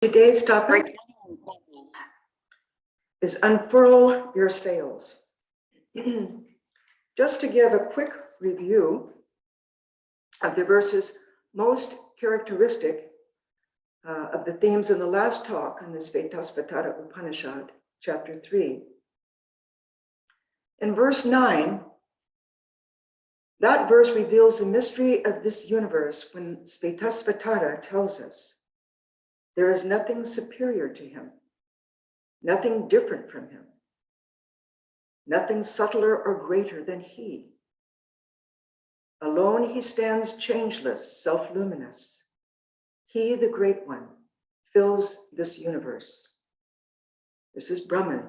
Today's topic is unfurl your sails. Just to give a quick review of the verses most characteristic of the themes in the last talk on the Svetasvatara Upanishad, chapter 3. In verse 9, that verse reveals the mystery of this universe when Svetasvatara tells us there is nothing superior to him, nothing different from him, nothing subtler or greater than he. Alone he stands changeless, self-luminous. He, the Great One, fills this universe. This is Brahman.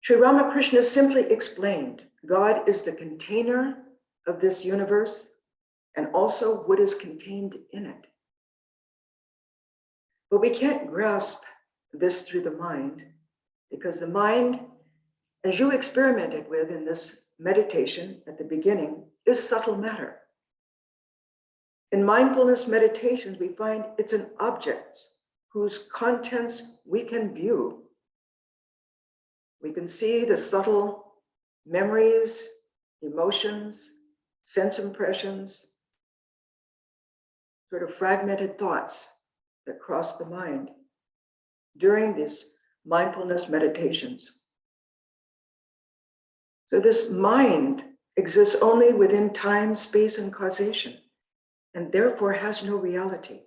Sri Ramakrishna simply explained God is the container of this universe and also what is contained in it. But we can't grasp this through the mind because the mind, as you experimented with in this meditation at the beginning, is subtle matter. In mindfulness meditations, we find it's an object whose contents we can view. We can see the subtle memories, emotions, sense impressions, sort of fragmented thoughts that cross the mind during these mindfulness meditations. So this mind exists only within time, space, and causation, and therefore has no reality.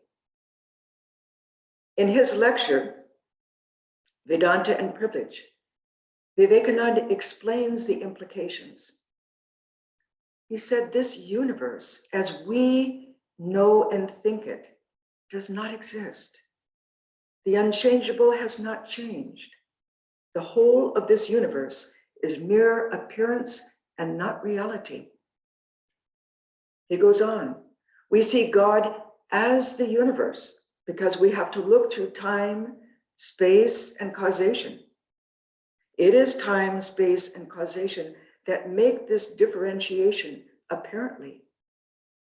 In his lecture, Vedanta and Privilege, Vivekananda explains the implications. He said this universe, as we know and think it, does not exist. The unchangeable has not changed. The whole of this universe is mere appearance and not reality. He goes on, we see God as the universe because we have to look through time, space, and causation. It is time, space, and causation that make this differentiation apparently,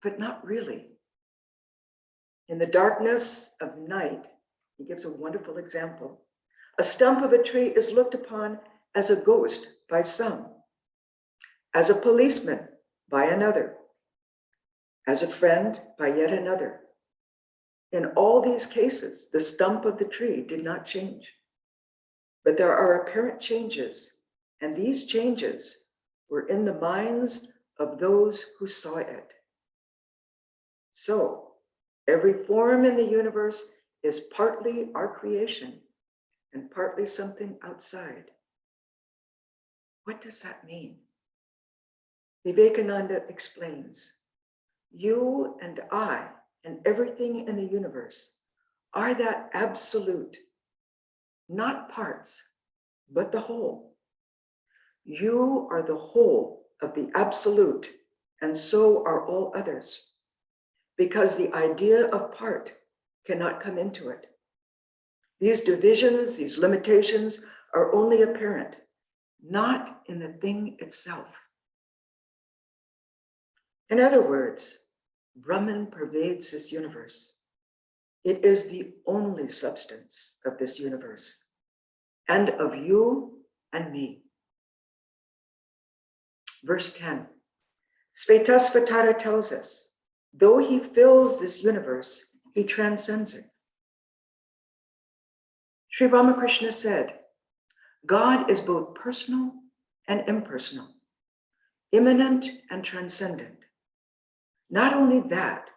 but not really. In the darkness of night, he gives a wonderful example. A stump of a tree is looked upon as a ghost by some, as a policeman by another, as a friend by yet another. In all these cases, the stump of the tree did not change. But there are apparent changes, and these changes were in the minds of those who saw it. So, every form in the universe is partly our creation and partly something outside. What does that mean? Vivekananda explains, you and I and everything in the universe are that absolute, not parts, but the whole. You are the whole of the absolute, and so are all others, because the idea of part cannot come into it. These divisions, these limitations are only apparent, not in the thing itself. In other words, Brahman pervades this universe. It is the only substance of this universe and of you and me. Verse 10, Svetasvatara tells us, though he fills this universe, he transcends it. Sri Ramakrishna said, God is both personal and impersonal, immanent and transcendent. Not only that,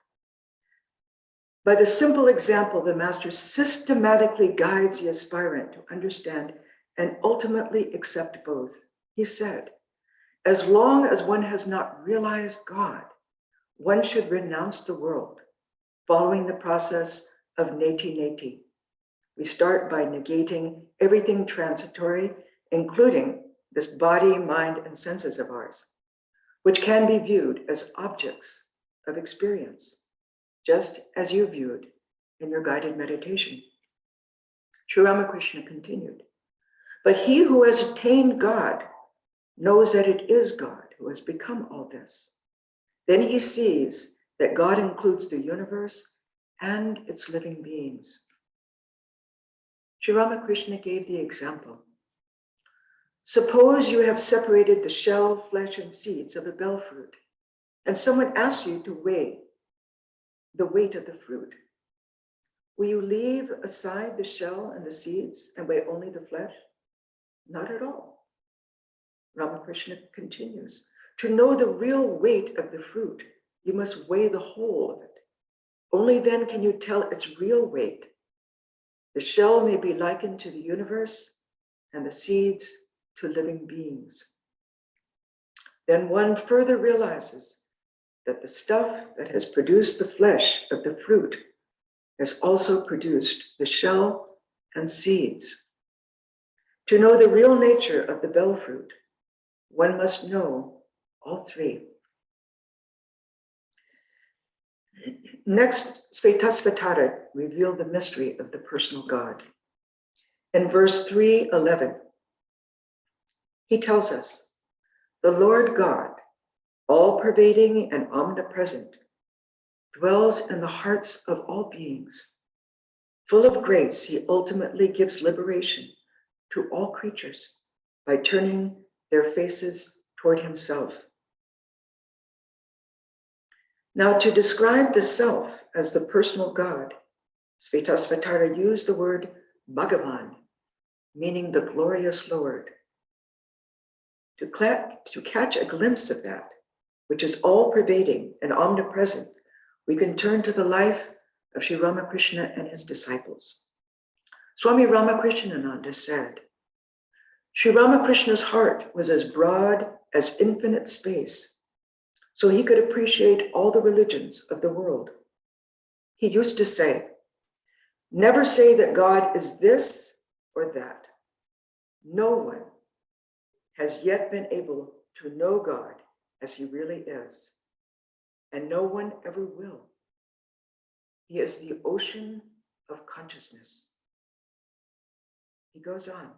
by the simple example, the master systematically guides the aspirant to understand and ultimately accept both. He said, as long as one has not realized God, one should renounce the world, following the process of neti-neti. We start by negating everything transitory, including this body, mind, and senses of ours, which can be viewed as objects of experience, just as you viewed in your guided meditation. Sri Ramakrishna continued, but he who has attained God knows that it is God who has become all this. Then he sees that God includes the universe and its living beings. Sri Ramakrishna gave the example. Suppose you have separated the shell, flesh, and seeds of a bell fruit, and someone asks you to weigh the weight of the fruit. Will you leave aside the shell and the seeds and weigh only the flesh? Not at all. Ramakrishna continues. To know the real weight of the fruit, you must weigh the whole of it. Only then can you tell its real weight. The shell may be likened to the universe and the seeds to living beings. Then one further realizes that the stuff that has produced the flesh of the fruit has also produced the shell and seeds. To know the real nature of the bell fruit, one must know all three. Next, Svetasvatara revealed the mystery of the personal God. In verse 3:11, he tells us, the Lord God, all-pervading and omnipresent, dwells in the hearts of all beings. Full of grace, he ultimately gives liberation to all creatures by turning their faces toward himself. Now, to describe the self as the personal God, Svetasvatara used the word Bhagavan, meaning the glorious Lord. To catch a glimpse of that, which is all-pervading and omnipresent, we can turn to the life of Sri Ramakrishna and his disciples. Swami Ramakrishnananda said, Sri Ramakrishna's heart was as broad as infinite space, so he could appreciate all the religions of the world. He used to say, never say that God is this or that. No one has yet been able to know God as he really is, and no one ever will. He is the ocean of consciousness. He goes on,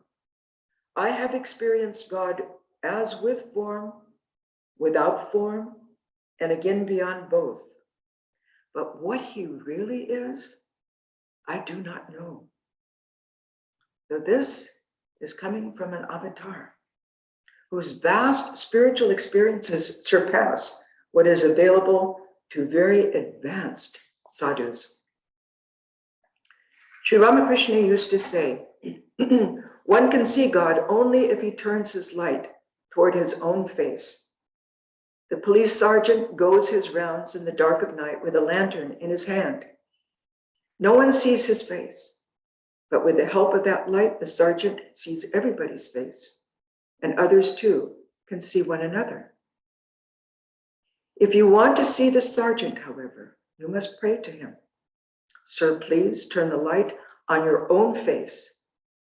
I have experienced God as with form, without form, and again beyond both. But what he really is, I do not know. Though this is coming from an avatar whose vast spiritual experiences surpass what is available to very advanced sadhus. Sri Ramakrishna used to say, one can see God only if he turns his light toward his own face. The police sergeant goes his rounds in the dark of night with a lantern in his hand. No one sees his face, but with the help of that light, the sergeant sees everybody's face, and others too can see one another. If you want to see the sergeant, however, you must pray to him. Sir, please turn the light on your own face.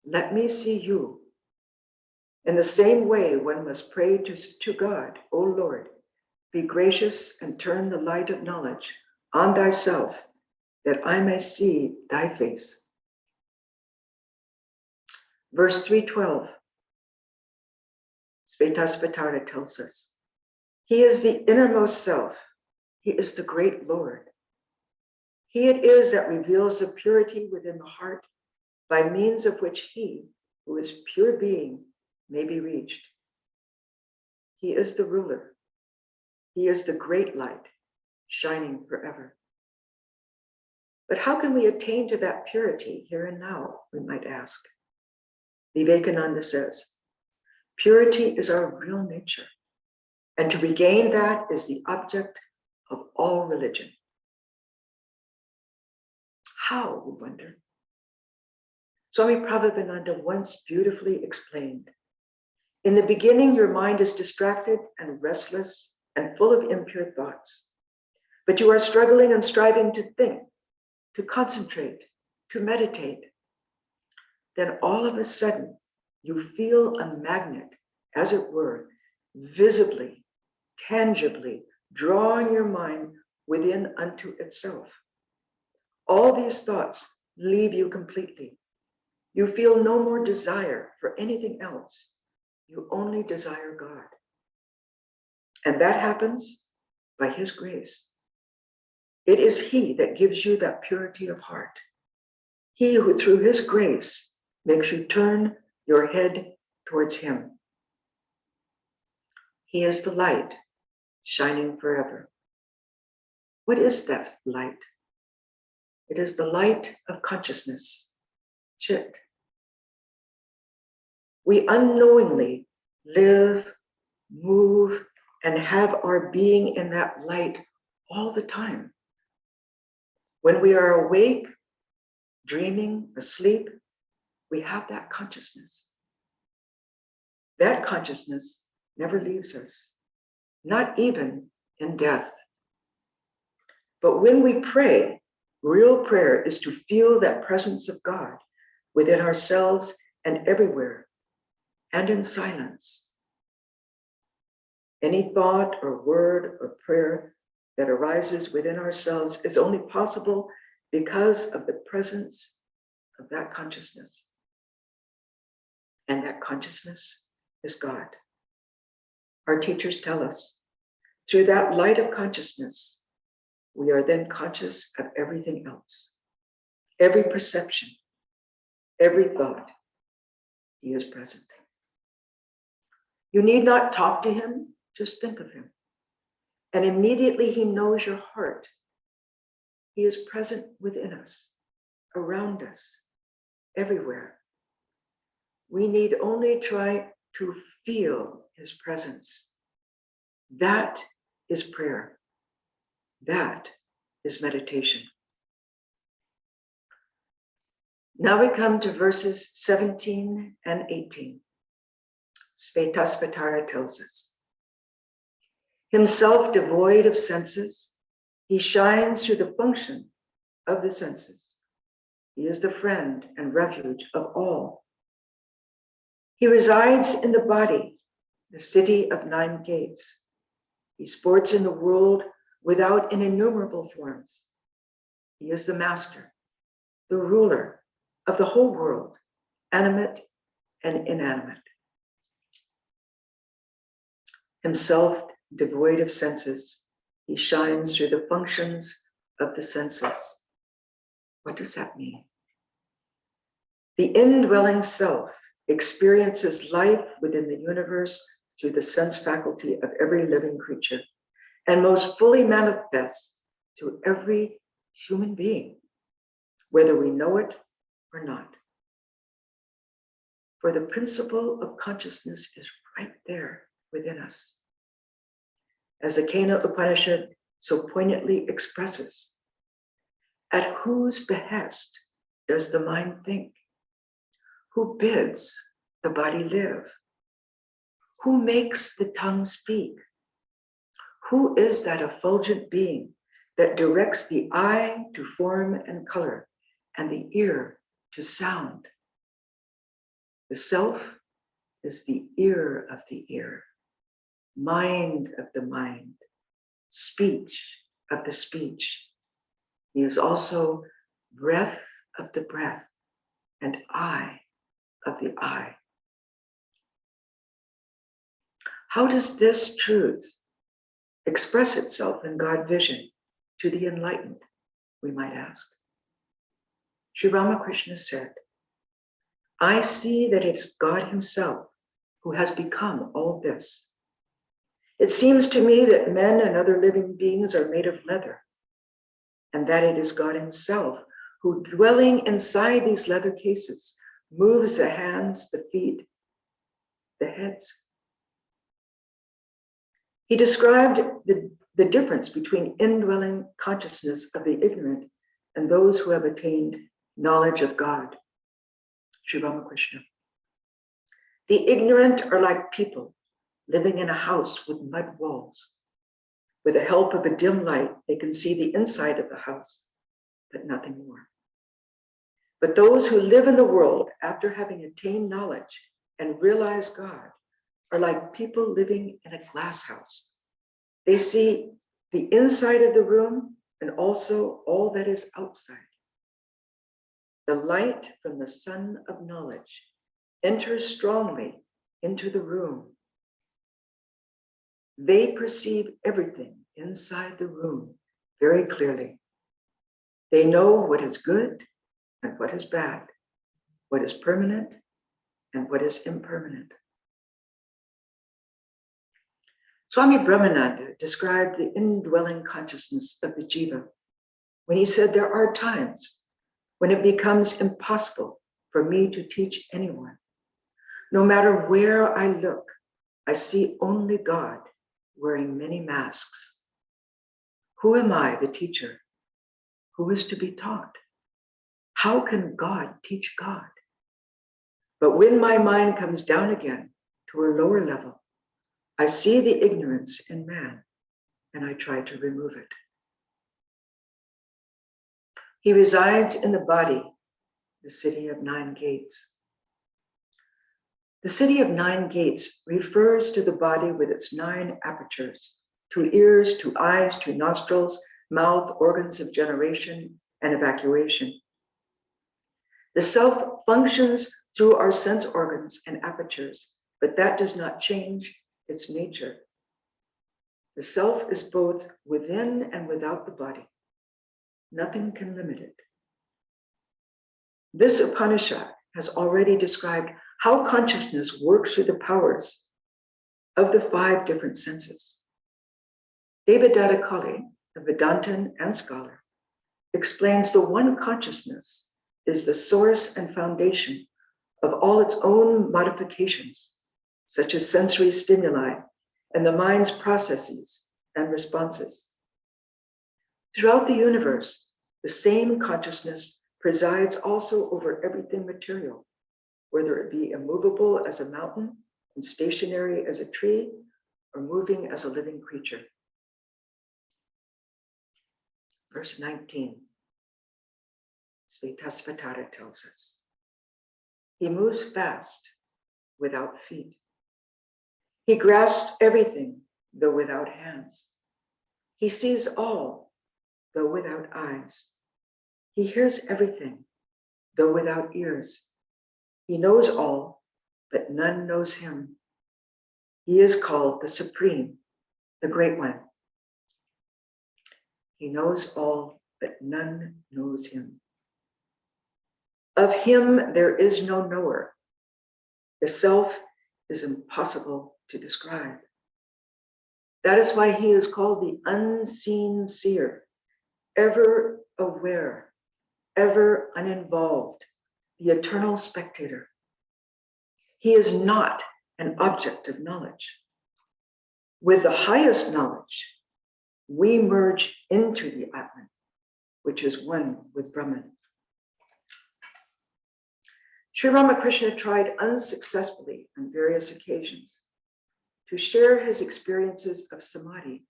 Let me see you. In the same way, one must pray to God, O Lord, be gracious and turn the light of knowledge on thyself, that I may see thy face. Verse 3:12, Svetasvatara tells us, he is the innermost self. He is the great Lord. He it is that reveals the purity within the heart, by means of which he, who is pure being, may be reached. He is the ruler. He is the great light, shining forever. But how can we attain to that purity here and now, we might ask? Vivekananda says, purity is our real nature, and to regain that is the object of all religion. How, we wonder? Swami Pravrajika once beautifully explained, in the beginning, your mind is distracted and restless and full of impure thoughts, but you are struggling and striving to think, to concentrate, to meditate. Then all of a sudden, you feel a magnet, as it were, visibly, tangibly drawing your mind within unto itself. All these thoughts leave you completely. You feel no more desire for anything else. You only desire God. And that happens by his grace. It is he that gives you that purity of heart. He who through his grace makes you turn your head towards him. He is the light, shining forever. What is that light? It is the light of consciousness, Chit. We unknowingly live, move, and have our being in that light all the time. When we are awake, dreaming, asleep, we have that consciousness. That consciousness never leaves us, not even in death. But when we pray, real prayer is to feel that presence of God within ourselves and everywhere, and in silence. Any thought or word or prayer that arises within ourselves is only possible because of the presence of that consciousness. And that consciousness is God. Our teachers tell us, through that light of consciousness, we are then conscious of everything else. Every perception, every thought, he is present. You need not talk to him, just think of him. And immediately he knows your heart. He is present within us, around us, everywhere. We need only try to feel his presence. That is prayer. That is meditation. Now we come to verses 17 and 18. Svetasvatara tells us, himself devoid of senses, he shines through the function of the senses. He is the friend and refuge of all. He resides in the body, the city of 9 gates. He sports in the world without innumerable forms. He is the master, the ruler of the whole world, animate and inanimate. Himself devoid of senses, he shines through the functions of the senses. What does that mean? The indwelling self experiences life within the universe through the sense faculty of every living creature, and most fully manifests to every human being, whether we know it or not. For the principle of consciousness is right there within us. As the Kena Upanishad so poignantly expresses, at whose behest does the mind think? Who bids the body live? Who makes the tongue speak? Who is that effulgent being that directs the eye to form and color and the ear to sound? The self is the ear of the ear, mind of the mind, speech of the speech. He is also breath of the breath and eye of the eye. How does this truth express itself in God vision to the enlightened, we might ask? Sri Ramakrishna said, I see that it is God himself who has become all this. It seems to me that men and other living beings are made of leather, and that it is God himself who, dwelling inside these leather cases, moves the hands, the feet, the heads. He described the difference between indwelling consciousness of the ignorant and those who have attained knowledge of God. Sri Ramakrishna. The ignorant are like people living in a house with mud walls. With the help of a dim light, they can see the inside of the house, but nothing more. But those who live in the world after having attained knowledge and realize God are like people living in a glass house. They see the inside of the room and also all that is outside. The light from the sun of knowledge enters strongly into the room. They perceive everything inside the room very clearly. They know what is good and what is bad. what is permanent and what is impermanent. Swami Brahmananda described the indwelling consciousness of the jiva when he said, there are times when it becomes impossible for me to teach anyone. No matter where I look, I see only God wearing many masks. Who am I, the teacher? Who is to be taught? How can God teach God? But when my mind comes down again to a lower level, I see the ignorance in man and I try to remove it. He resides in the body, the city of 9 gates. The city of 9 gates refers to the body with its 9 apertures, 2 ears, 2 eyes, 2 nostrils, mouth, organs of generation and evacuation. The self functions through our sense organs and apertures, but that does not change its nature. The self is both within and without the body. Nothing can limit it. This Upanishad has already described how consciousness works through the powers of the 5 different senses. Devadatta Kali, a Vedantin and scholar, explains the one consciousness is the source and foundation of all its own modifications, such as sensory stimuli and the mind's processes and responses. Throughout the universe, the same consciousness presides also over everything material, whether it be immovable as a mountain and stationary as a tree, or moving as a living creature. Verse 19, Svetasvatara tells us, he moves fast without feet. He grasps everything, though without hands. He sees all, though without eyes. He hears everything, though without ears. He knows all, but none knows him. He is called the Supreme, the Great One. He knows all, but none knows him. Of him there is no knower. The self is impossible to describe. That is why he is called the unseen seer, ever aware, ever uninvolved, the eternal spectator. He is not an object of knowledge. With the highest knowledge, we merge into the Atman, which is one with Brahman. Sri Ramakrishna tried unsuccessfully on various occasions to share his experiences of samadhi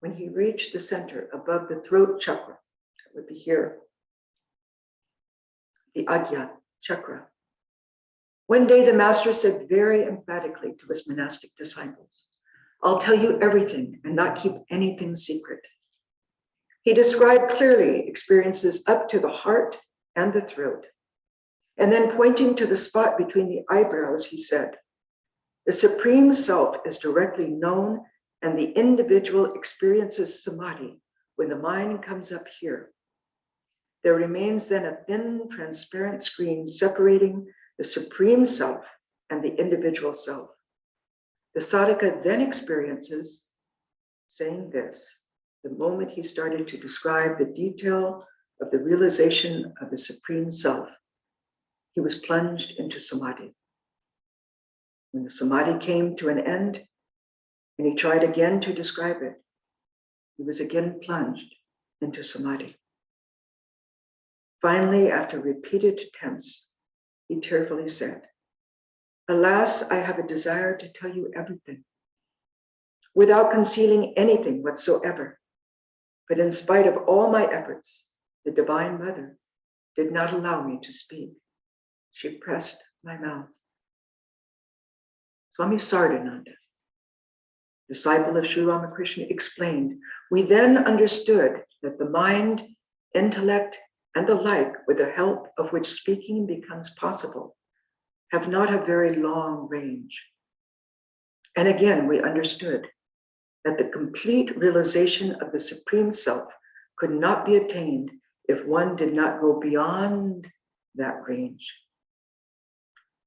when he reached the center above the throat chakra, that would be here, the Ajna chakra. One day the master said very emphatically to his monastic disciples, I'll tell you everything and not keep anything secret. He described clearly experiences up to the heart and the throat. And then pointing to the spot between the eyebrows, he said, the Supreme Self is directly known and the individual experiences samadhi when the mind comes up here. There remains then a thin, transparent screen separating the Supreme Self and the individual self. The sadhaka then experiences, saying this, the moment he started to describe the detail of the realization of the Supreme Self, he was plunged into samadhi. When the samadhi came to an end, and he tried again to describe it, he was again plunged into samadhi. Finally, after repeated attempts, he tearfully said, alas, I have a desire to tell you everything, without concealing anything whatsoever. But in spite of all my efforts, the Divine Mother did not allow me to speak. She pressed my mouth. Swami Sardananda, disciple of Sri Ramakrishna, explained, we then understood that the mind, intellect, and the like, with the help of which speaking becomes possible, have not a very long range. And again, we understood that the complete realization of the Supreme Self could not be attained if one did not go beyond that range.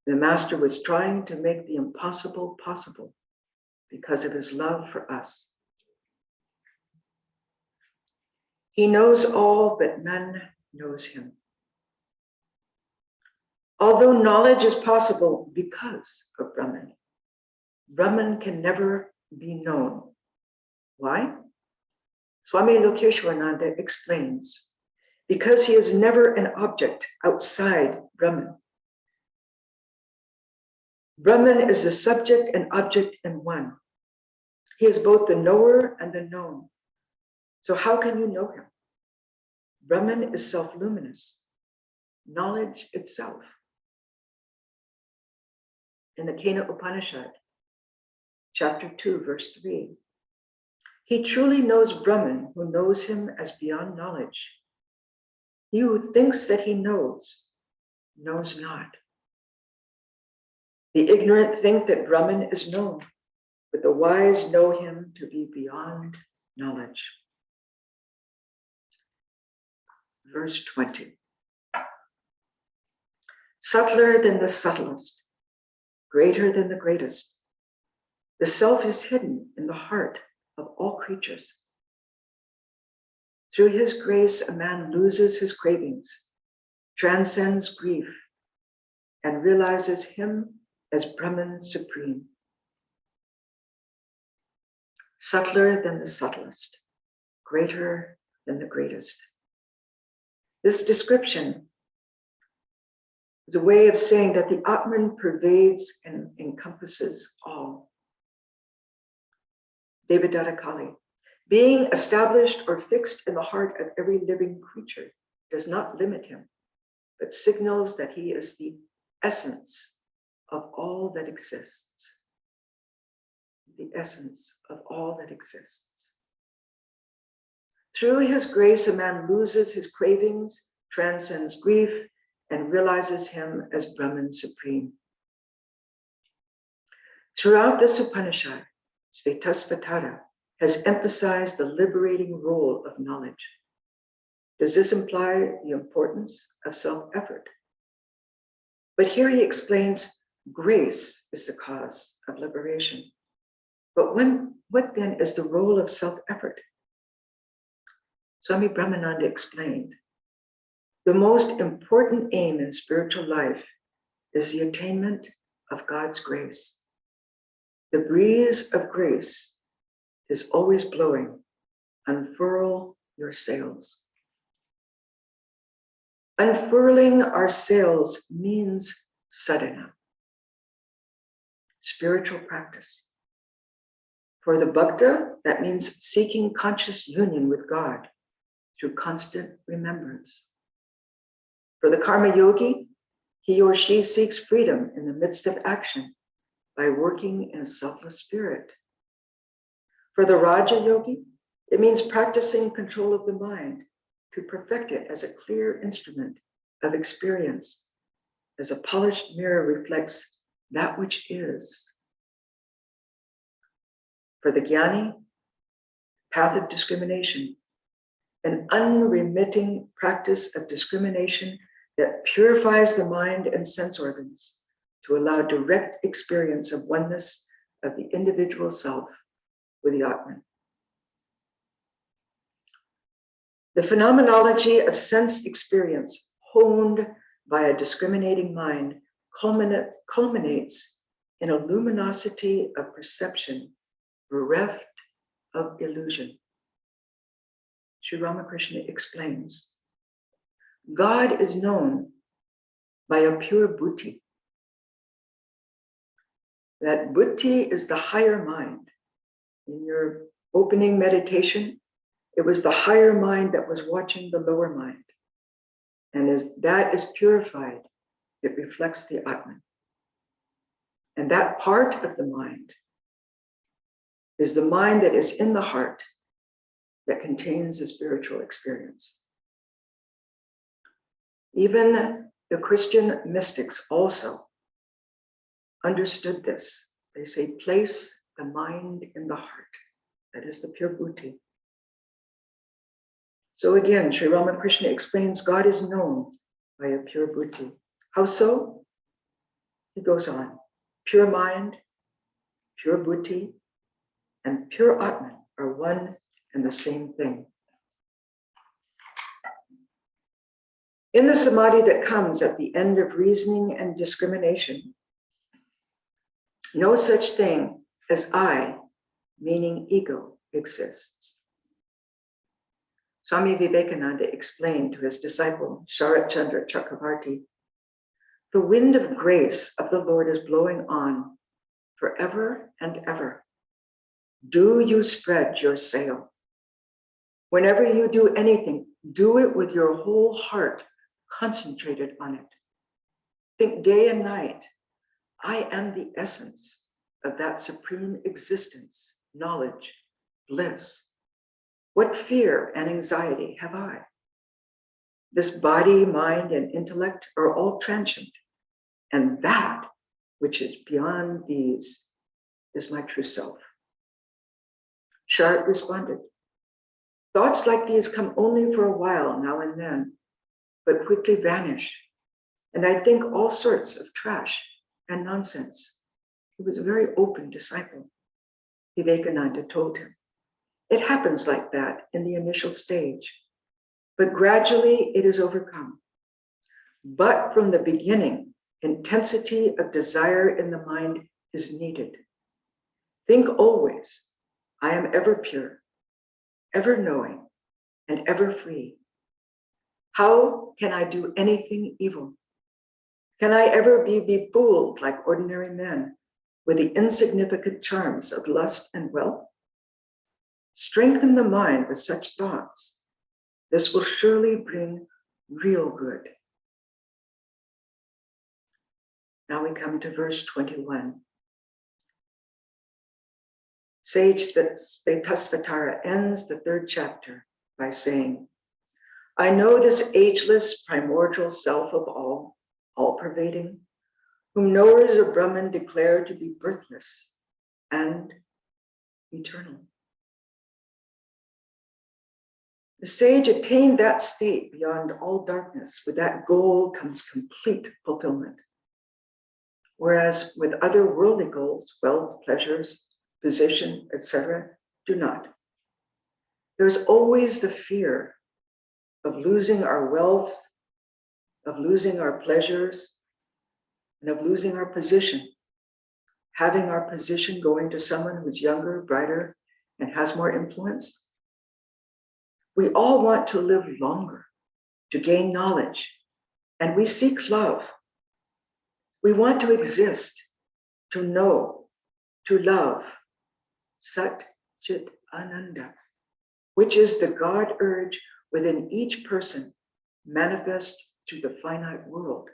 The Master was trying to make the impossible possible because of his love for us. He knows all, but none knows him. Although knowledge is possible because of Brahman, Brahman can never be known. Why? Swami Lokeshwarananda explains, because he is never an object outside Brahman. Brahman is the subject and object in one. He is both the knower and the known. So how can you know him? Brahman is self-luminous, knowledge itself. In the Kena Upanishad, chapter 2, verse 3, he truly knows Brahman who knows him as beyond knowledge. He who thinks that he knows not. The ignorant think that Brahman is known, but the wise know him to be beyond knowledge. Verse 20. Subtler than the subtlest, greater than the greatest. The self is hidden in the heart of all creatures. Through his grace, a man loses his cravings, transcends grief, and realizes him as Brahman supreme. Subtler than the subtlest, greater than the greatest. This description is a way of saying that the Atman pervades and encompasses all. Devadatta Kali, being established or fixed in the heart of every living creature, does not limit him, but signals that he is the essence of all that exists. The essence of all that exists. Through his grace, a man loses his cravings, transcends grief, and realizes him as Brahman supreme. Throughout this Upanishad, Svetasvatara has emphasized the liberating role of knowledge. Does this imply the importance of self-effort? But here he explains grace is the cause of liberation. But what then is the role of self-effort? Swami Brahmananda explained, the most important aim in spiritual life is the attainment of God's grace. The breeze of grace is always blowing. Unfurl your sails. Unfurling our sails means sadhana, spiritual practice. For the bhakta, that means seeking conscious union with God through constant remembrance. For the karma yogi, he or she seeks freedom in the midst of action by working in a selfless spirit. For the Raja yogi, it means practicing control of the mind to perfect it as a clear instrument of experience, as a polished mirror reflects that which is. For the jnani, path of discrimination, an unremitting practice of discrimination that purifies the mind and sense organs to allow direct experience of oneness of the individual self with the Atman. The phenomenology of sense experience honed by a discriminating mind culminates in a luminosity of perception bereft of illusion. Sri Ramakrishna explains, God is known by a pure buddhi. That buddhi is the higher mind. In your opening meditation, it was the higher mind that was watching the lower mind. And as that is purified, it reflects the Atman. And that part of the mind is the mind that is in the heart that contains a spiritual experience. Even the Christian mystics also understood this. They say, place the mind in the heart. That is the pure buddhi. So again, Sri Ramakrishna explains God is known by a pure buddhi. How so? He goes on, pure mind, pure buddhi, and pure Atman are one and the same thing. In the samadhi that comes at the end of reasoning and discrimination, no such thing as I, meaning ego, exists. Swami Vivekananda explained to his disciple, Sharat Chandra Chakravarti, the wind of grace of the Lord is blowing on forever and ever. Do you spread your sail? Whenever you do anything, do it with your whole heart concentrated on it. Think day and night, I am the essence of that supreme existence, knowledge, bliss. What fear and anxiety have I? This body, mind, and intellect are all transient, and that which is beyond these is my true self. Sharat responded, thoughts like these come only for a while now and then, but quickly vanish, and I think all sorts of trash and nonsense. He was a very open disciple. Vivekananda told him, it happens like that in the initial stage, but gradually it is overcome. But from the beginning, intensity of desire in the mind is needed. Think always, I am ever pure, ever knowing, and ever free. How can I do anything evil? Can I ever be befooled like ordinary men with the insignificant charms of lust and wealth? Strengthen the mind with such thoughts. This will surely bring real good. Now we come to verse 21. Sage Svetasvatara ends the 3rd chapter by saying, I know this ageless primordial self of all pervading, whom knowers of Brahman declare to be birthless and eternal. The sage attained that state beyond all darkness. With that goal comes complete fulfillment. Whereas with other worldly goals, wealth, pleasures, position, etc., do not. There's always the fear of losing our wealth, of losing our pleasures, and of losing our position. Having our position going to someone who's younger, brighter, and has more influence. We all want to live longer, to gain knowledge, and we seek love. We want to exist, to know, to love, Sat Chit Ananda, which is the God urge within each person, manifest through the finite world.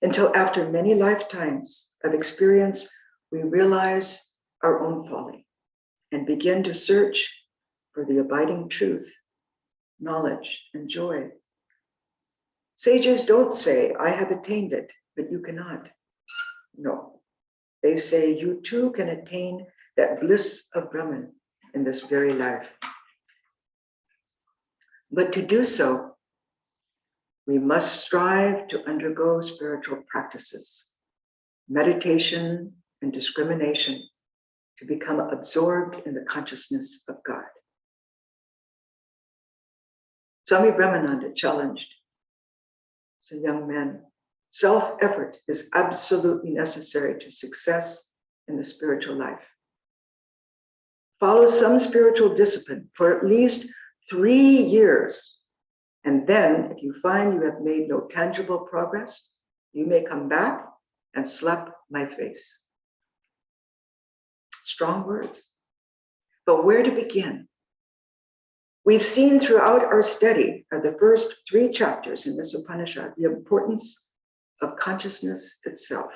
Until after many lifetimes of experience, we realize our own folly and begin to search for the abiding truth, knowledge, and joy. Sages don't say, I have attained it, but you cannot. No, they say you too can attain that bliss of Brahman in this very life. But to do so, we must strive to undergo spiritual practices, meditation and discrimination, to become absorbed in the consciousness of God. Swami Brahmananda challenged some young men, self-effort is absolutely necessary to success in the spiritual life. Follow some spiritual discipline for at least 3 years. And then if you find you have made no tangible progress, you may come back and slap my face. Strong words. But where to begin? We've seen throughout our study of the first 3 chapters in this Upanishad the importance of consciousness itself.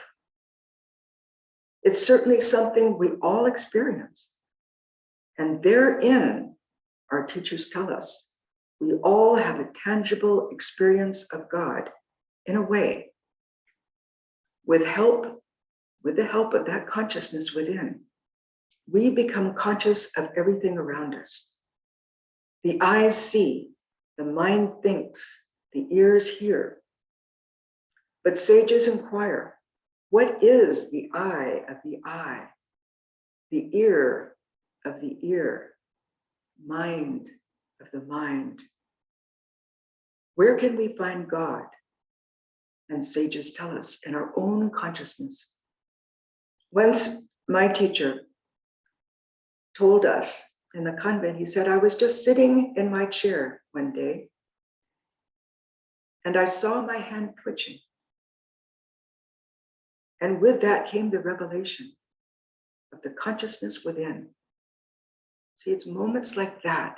It's certainly something we all experience. And therein, our teachers tell us, we all have a tangible experience of God in a way. With the help of that consciousness within, we become conscious of everything around us. The eyes see, the mind thinks, the ears hear. But sages inquire, what is the eye of the eye, the ear of the ear, mind of the mind? Where can we find God? And sages tell us, in our own consciousness. Once my teacher told us in the convent, he said, I was just sitting in my chair one day and I saw my hand twitching. And with that came the revelation of the consciousness within. See, it's moments like that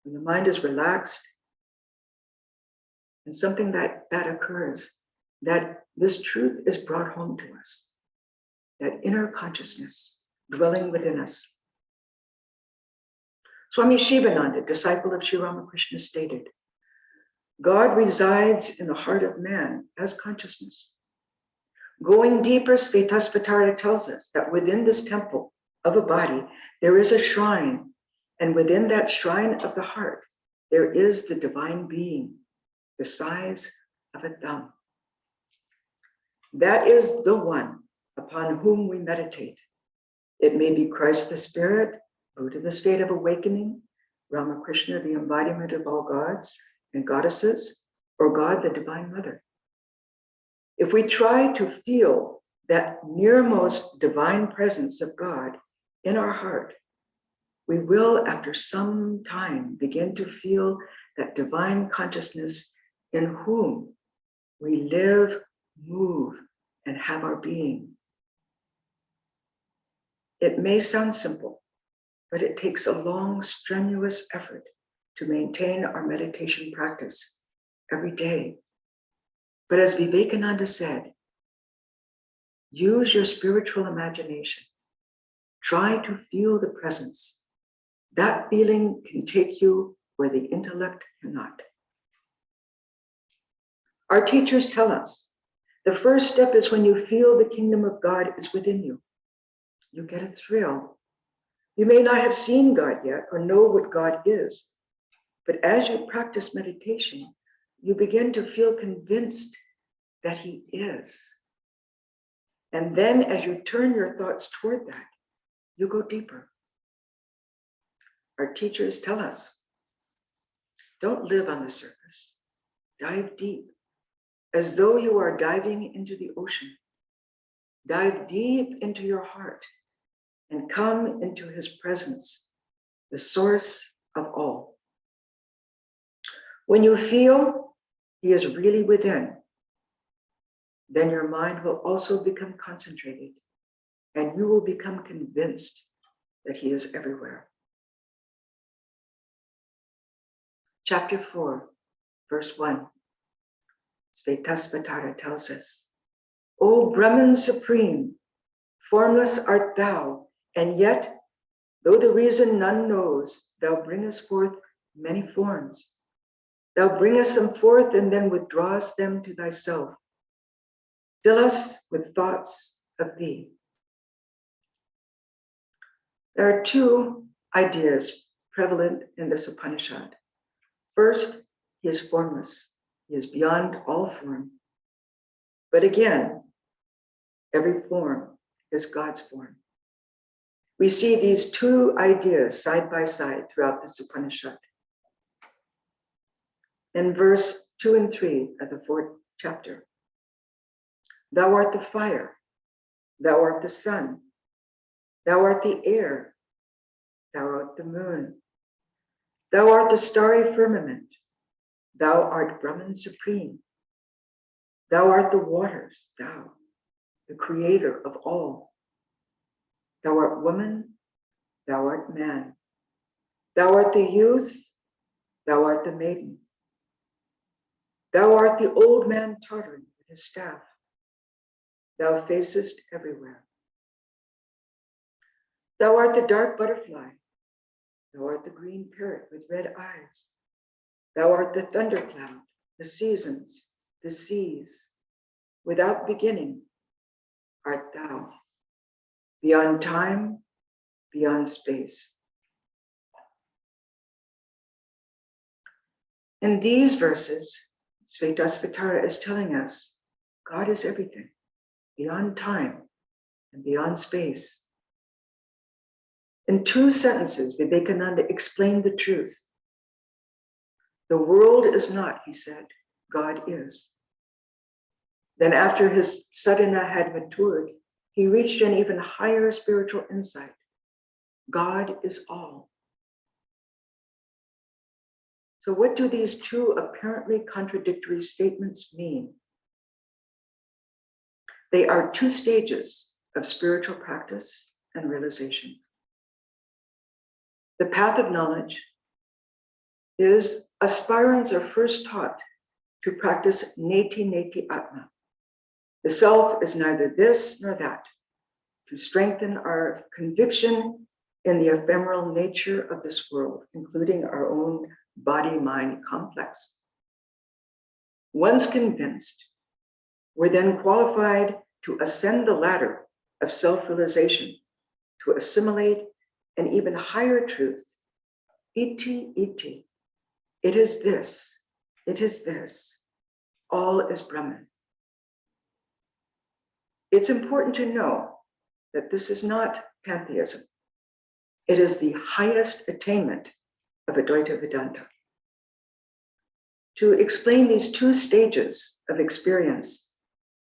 when the mind is relaxed and something that occurs, that this truth is brought home to us, that inner consciousness dwelling within us. Swami Shivananda, disciple of Sri Ramakrishna, stated, God resides in the heart of man as consciousness. Going deeper, Svetasvatara tells us that within this temple of a body, there is a shrine, and within that shrine of the heart, there is the divine being, the size of a thumb. That is the one upon whom we meditate. It may be Christ the Spirit, Buddha the state of awakening, Ramakrishna the embodiment of all gods and goddesses, or God the Divine Mother. If we try to feel that nearmost divine presence of God in our heart, we will, after some time, begin to feel that divine consciousness in whom we live, move, and have our being. It may sound simple, but it takes a long, strenuous effort to maintain our meditation practice every day. But as Vivekananda said, use your spiritual imagination. Try to feel the presence. That feeling can take you where the intellect cannot. Our teachers tell us, the first step is when you feel the kingdom of God is within you. You get a thrill. You may not have seen God yet or know what God is, but as you practice meditation, you begin to feel convinced that He is. And then as you turn your thoughts toward that, you go deeper. Our teachers tell us, don't live on the surface. Dive deep, as though you are diving into the ocean. Dive deep into your heart and come into His presence, the source of all. When you feel He is really within, then your mind will also become concentrated and you will become convinced that He is everywhere. Chapter 4, verse 1, Svetasvatara tells us, O Brahman supreme, formless art thou, and yet, though the reason none knows, thou bringest forth many forms. Thou bringest them forth and then withdrawest them to thyself. Fill us with thoughts of thee. There are two ideas prevalent in this Upanishad. First, He is formless. He is beyond all form. But again, every form is God's form. We see these two ideas side by side throughout this Upanishad. In verse 2 and 3 of the 4th chapter, thou art the fire, thou art the sun, thou art the air, thou art the moon, thou art the starry firmament, thou art Brahman supreme, thou art the waters, thou, the creator of all. Thou art woman, thou art man, thou art the youth, thou art the maiden, thou art the old man tottering with his staff, thou facest everywhere. Thou art the dark butterfly, thou art the green parrot with red eyes, thou art the thundercloud, the seasons, the seas, without beginning art thou, beyond time, beyond space. In these verses, Svetasvatara is telling us, God is everything, beyond time and beyond space. In 2 sentences, Vivekananda explained the truth. The world is not, he said, God is. Then after his sadhana had matured, he reached an even higher spiritual insight. God is all. So what do these 2 apparently contradictory statements mean? They are 2 stages of spiritual practice and realization. The path of knowledge is aspirants are first taught to practice neti atma. The self is neither this nor that, to strengthen our conviction in the ephemeral nature of this world, including our own body-mind complex. Once convinced, we're then qualified to ascend the ladder of self-realization, to assimilate an even higher truth. Iti, iti. It is this. It is this. All is Brahman. It's important to know that this is not pantheism. It is the highest attainment of Advaita Vedanta. To explain these 2 stages of experience,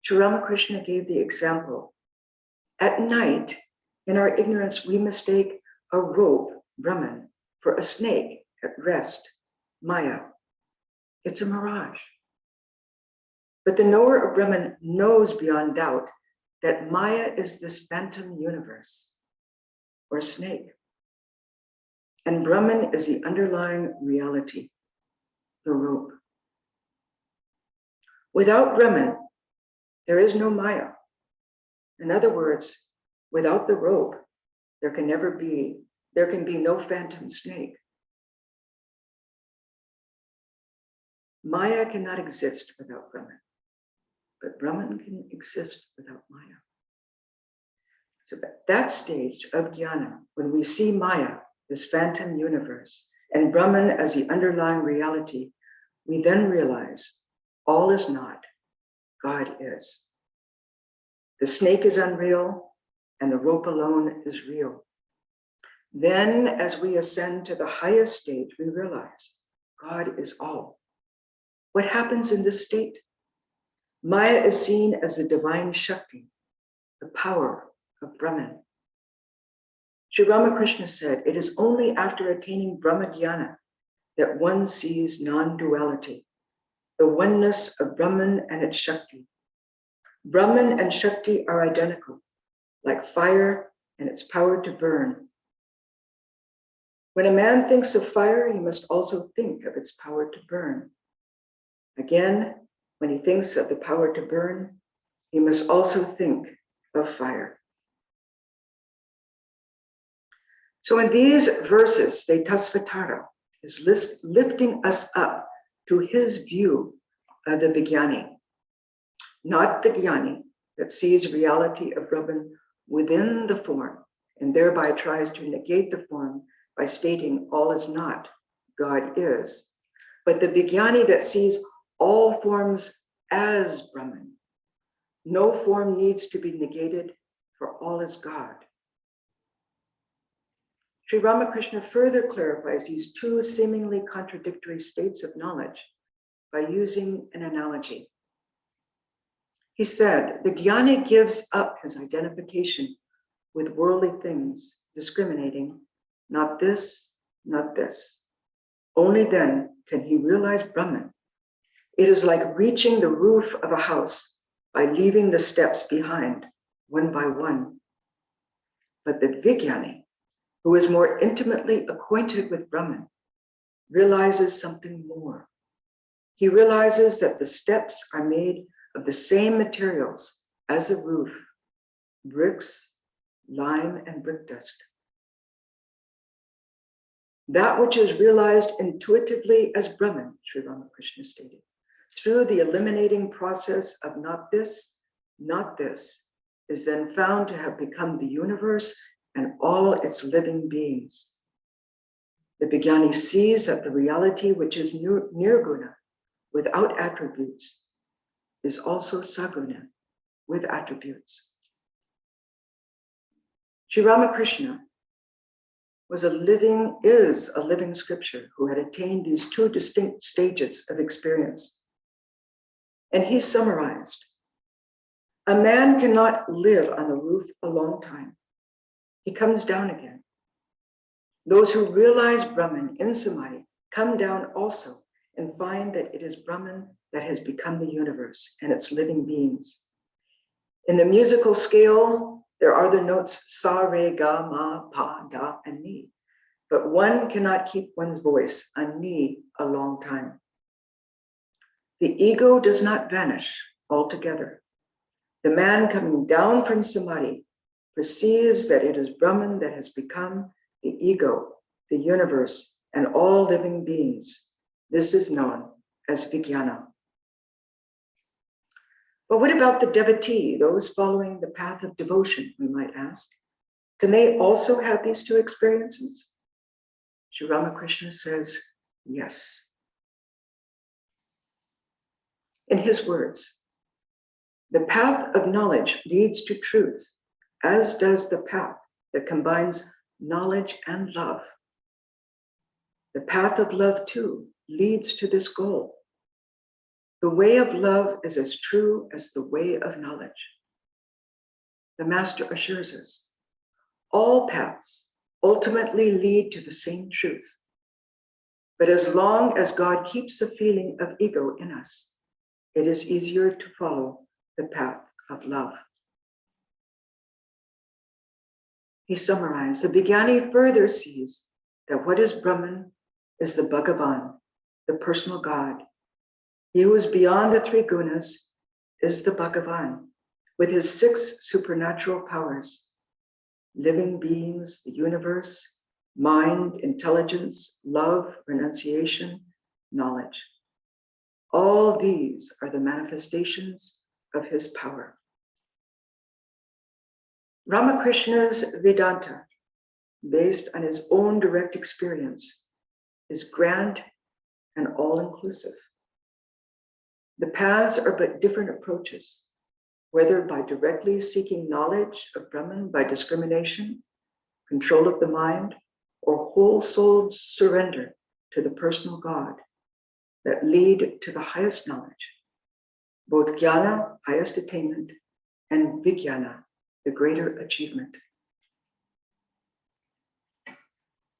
Sri Ramakrishna gave the example. At night, in our ignorance, we mistake a rope, Brahman, for a snake at rest, Maya. It's a mirage. But the knower of Brahman knows beyond doubt that Maya is this phantom universe, or snake. And Brahman is the underlying reality, the rope. Without Brahman, there is no Maya. In other words, without the rope, there can be no phantom snake. Maya cannot exist without Brahman, but Brahman can exist without Maya. So at that stage of jnana, when we see Maya, this phantom universe, and Brahman as the underlying reality, we then realize all is not, God is. The snake is unreal, and the rope alone is real. Then, as we ascend to the highest stage, we realize God is all. What happens in this state? Maya is seen as the divine Shakti, the power of Brahman. Sri Ramakrishna said, it is only after attaining Brahma Jnana that one sees non-duality, the oneness of Brahman and its Shakti. Brahman and Shakti are identical, like fire and its power to burn. When a man thinks of fire, he must also think of its power to burn. Again, when he thinks of the power to burn, he must also think of fire. So in these verses, Svetasvatara is lifting us up to his view of the Vijnani, not the Jnani that sees reality of Brahman within the form and thereby tries to negate the form by stating all is not, God is, but the Vijnani that sees all forms as Brahman. No form needs to be negated, for all is God. Sri Ramakrishna further clarifies these 2 seemingly contradictory states of knowledge by using an analogy. He said, the jnani gives up his identification with worldly things, discriminating, not this, not this. Only then can he realize Brahman. It is like reaching the roof of a house by leaving the steps behind, one by one. But the Vijnani, who is more intimately acquainted with Brahman, realizes something more. He realizes that the steps are made of the same materials as the roof, bricks, lime, and brick dust. That which is realized intuitively as Brahman, Sri Ramakrishna stated, through the eliminating process of not this, is then found to have become the universe and all its living beings. The Vijnani sees that the reality which is nirguna, without attributes, is also Saguna with attributes. Sri Ramakrishna is a living scripture who had attained these two distinct stages of experience. And he summarized, a man cannot live on the roof a long time. He comes down again. Those who realize Brahman in Samadhi come down also and find that it is Brahman that has become the universe and its living beings. In the musical scale, there are the notes sa, re, ga, ma, pa, da, and ni. But one cannot keep one's voice on ni a long time. The ego does not vanish altogether. The man coming down from Samadhi perceives that it is Brahman that has become the ego, the universe, and all living beings. This is known as Vijnana. But what about the devotee, those following the path of devotion, we might ask? Can they also have these two experiences? Sri Ramakrishna says, yes. In his words, the path of knowledge leads to truth, as does the path that combines knowledge and love. The path of love, too, leads to this goal. The way of love is as true as the way of knowledge. The Master assures us, all paths ultimately lead to the same truth. But as long as God keeps the feeling of ego in us, it is easier to follow the path of love. He summarized, the Vijnani further sees that what is Brahman is the Bhagavan, the personal God. He who is beyond the three gunas is the Bhagavan, with his 6 supernatural powers, living beings, the universe, mind, intelligence, love, renunciation, knowledge. All these are the manifestations of his power. Ramakrishna's Vedanta, based on his own direct experience, is grand and all-inclusive. The paths are but different approaches, whether by directly seeking knowledge of Brahman by discrimination, control of the mind, or whole-souled surrender to the personal God that lead to the highest knowledge, both jnana, highest attainment, and vijnana, the greater achievement.